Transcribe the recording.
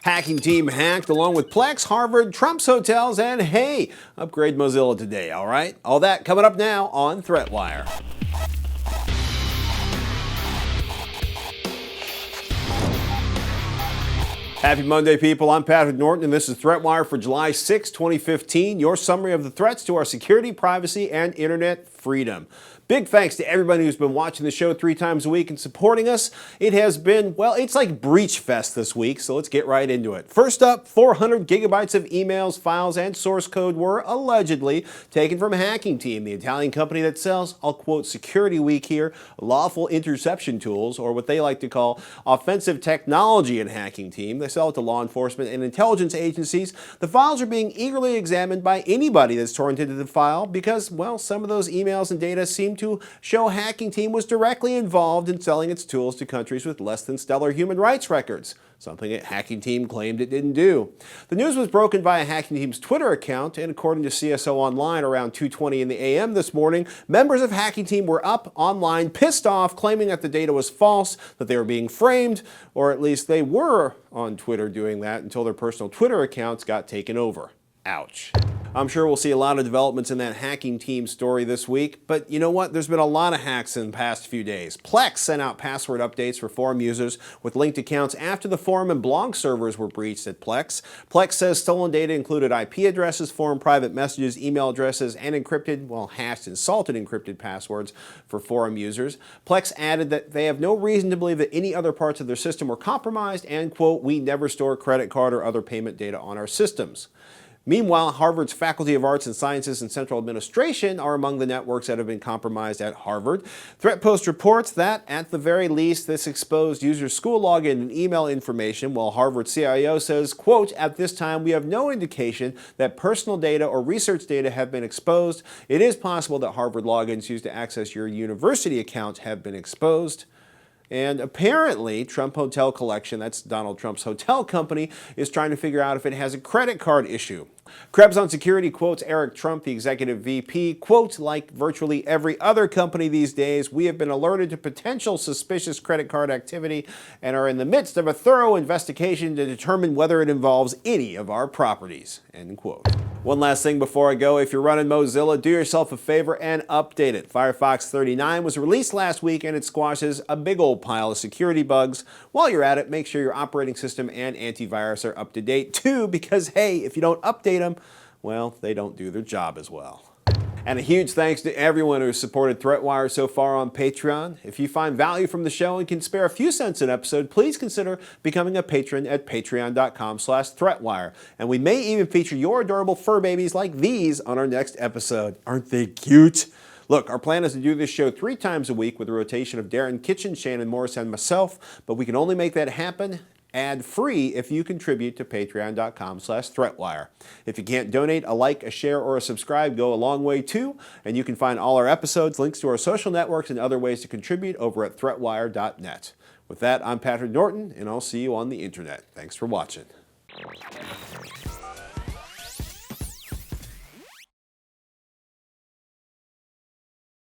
Hacking team hacked along with Plex, Harvard, Trump's hotels, and hey, upgrade Mozilla today, all right? All that coming up now on ThreatWire. Happy Monday, people. I'm Patrick Norton, and this is ThreatWire for July 6, 2015, your summary of the threats to our security, privacy, and internet freedom. Big thanks to everybody who's been watching the show 3 times a week and supporting us. It has been, well, it's like Breach Fest this week, so let's get right into it. First up, 400 gigabytes of emails, files, and source code were allegedly taken from Hacking Team, the Italian company that sells, I'll quote Security Week here, lawful interception tools, or what they like to call offensive technology in Hacking Team. They sell it to law enforcement and intelligence agencies. The files are being eagerly examined by anybody that's torrented the file because, well, some of those emails and data seem to show Hacking Team was directly involved in selling its tools to countries with less than stellar human rights records, something that Hacking Team claimed it didn't do. The news was broken by Hacking Team's Twitter account, and according to CSO Online around 2:20 in the AM this morning, members of Hacking Team were up online pissed off, claiming that the data was false, that they were being framed, or at least they were on Twitter doing that until their personal Twitter accounts got taken over. Ouch. I'm sure we'll see a lot of developments in that Hacking Team story this week, but you know what? There's been a lot of hacks in the past few days. Plex sent out password updates for forum users with linked accounts after the forum and blog servers were breached at Plex. Plex says stolen data included IP addresses, forum private messages, email addresses, and encrypted, well, hashed and salted encrypted passwords for forum users. Plex added that they have no reason to believe that any other parts of their system were compromised and, quote, we never store credit card or other payment data on our systems. Meanwhile, Harvard's Faculty of Arts and Sciences and Central Administration are among the networks that have been compromised at Harvard. ThreatPost reports that, at the very least, this exposed users' school login and email information, while Harvard CIO says, quote, at this time we have no indication that personal data or research data have been exposed. It is possible that Harvard logins used to access your university accounts have been exposed. And apparently, Trump Hotel Collection, that's Donald Trump's hotel company, is trying to figure out if it has a credit card issue. Krebs on Security quotes Eric Trump, the executive VP, quote, like virtually every other company these days, we have been alerted to potential suspicious credit card activity and are in the midst of a thorough investigation to determine whether it involves any of our properties, end quote. One last thing before I go, if you're running Mozilla, do yourself a favor and update it. Firefox 39 was released last week and it squashes a big old pile of security bugs. While you're at it, make sure your operating system and antivirus are up to date too, because hey, if you don't update them, well, they don't do their job as well. And a huge thanks to everyone who supported ThreatWire so far on Patreon. If you find value from the show and can spare a few cents an episode, please consider becoming a patron at patreon.com/ThreatWire. And we may even feature your adorable fur babies like these on our next episode. Aren't they cute? Look, our plan is to do this show 3 times a week with a rotation of Darren Kitchen, Shannon Morris, and myself, but we can only make that happen ad-free if you contribute to patreon.com/ThreatWire. If you can't donate, a like, a share, or a subscribe go a long way too, and you can find all our episodes, links to our social networks, and other ways to contribute over at threatwire.net. With that, I'm Patrick Norton, and I'll see you on the internet. Thanks for watching.